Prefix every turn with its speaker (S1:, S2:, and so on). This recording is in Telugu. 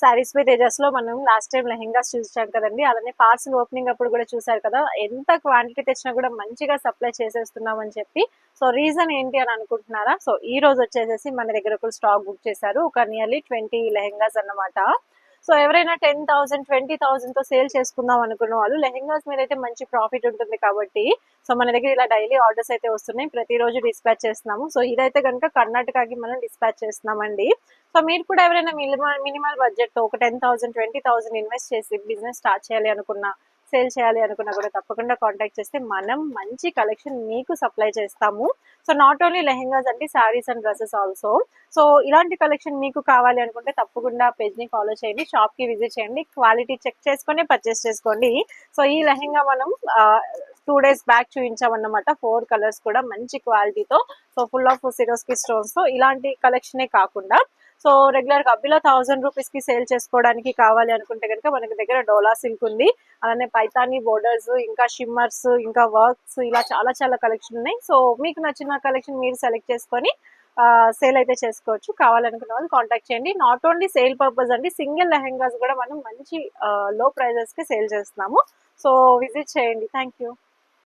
S1: సారీస్ విత్ తేజస్ లో మనం లాస్ట్ టైం లెహెంగాస్ చూసాం కదండి, అలానే పార్సల్ ఓపెనింగ్ అప్పుడు కూడా చూసారు కదా, ఎంత క్వాంటిటీ తెచ్చినా కూడా మంచిగా సప్లై చేసేస్తున్నాం అని చెప్పి. సో రీజన్ ఏంటి అని అనుకుంటున్నారా? సో ఈ రోజు వచ్చేసేసి మన దగ్గర ఒక స్టాక్ బుక్ చేశారు, ఒక నియర్లీ 20 లెహెంగాస్ అన్నమాట. సో ఎవరైనా 10,000 20,000 తో సేల్ చేసుకుందాం అనుకున్న వాళ్ళు, లెహెంగాస్ మీద అయితే మంచి ప్రాఫిట్ ఉంటుంది కాబట్టి సో మన దగ్గర ఇలా డైలీ ఆర్డర్స్ అయితే వస్తున్నాయి, ప్రతిరోజు డిస్పాచ్ చేస్తున్నాము. సో ఇదైతే కనుక కర్ణాటకకి మనం డిస్పాచ్ చేస్తున్నామండి. సో మీరు కూడా ఎవరైనా మినిమల్ బడ్జెట్ తో ఒక 10,000 20,000 ఇన్వెస్ట్ చేసి బిజినెస్ స్టార్ట్ చేయాలి అనుకున్నా, సేల్ చేయాలి అనుకున్నా కూడా తప్పకుండా కాంటాక్ట్ చేస్తే మనం మంచి కలెక్షన్ మీకు సప్లై చేస్తాము. సో నాట్ ఓన్లీ లెహెంగాస్ అంటే saris and dresses also. So ఇలాంటి కలెక్షన్ మీకు కావాలి అనుకుంటే తప్పకుండా పేజ్ ని ఫాలో చేయండి, షాప్ కి విజిట్ చేయండి, క్వాలిటీ చెక్ చేసుకొని పర్చేస్ చేసుకోండి. సో ఈ లెహెంగా మనం 2 days బ్యాక్ చూపించామన్నమాట, 4 కలర్స్ కూడా మంచి క్వాలిటీతో. So full of Swarovski stones తో ఇలాంటి కలెక్షనే కాకుండా సో రెగ్యులర్ గా అబ్బిలో 1000 రూపీస్ కి సేల్ చేసుకోవడానికి కావాలి అనుకుంటే కనుక మనకి దగ్గర డోలా సిల్క్ ఉంది, అలానే పైతానీ బోర్డర్స్, ఇంకా షిమ్మర్స్, ఇంకా వర్క్స్, ఇలా చాలా చాలా కలెక్షన్ ఉన్నాయి. సో మీకు నచ్చిన కలెక్షన్ మీరు సెలెక్ట్ చేసుకొని సేల్ అయితే చేసుకోవచ్చు. కావాలనుకున్న వాళ్ళు కాంటాక్ట్ చేయండి. నాట్ ఓన్లీ సేల్ పర్పస్ అండి, సింగిల్ లెహెంగాస్ కూడా మనం మంచి లో ప్రైజెస్ కి సేల్ చేస్తున్నాము. సో విజిట్ చేయండి. Thank you.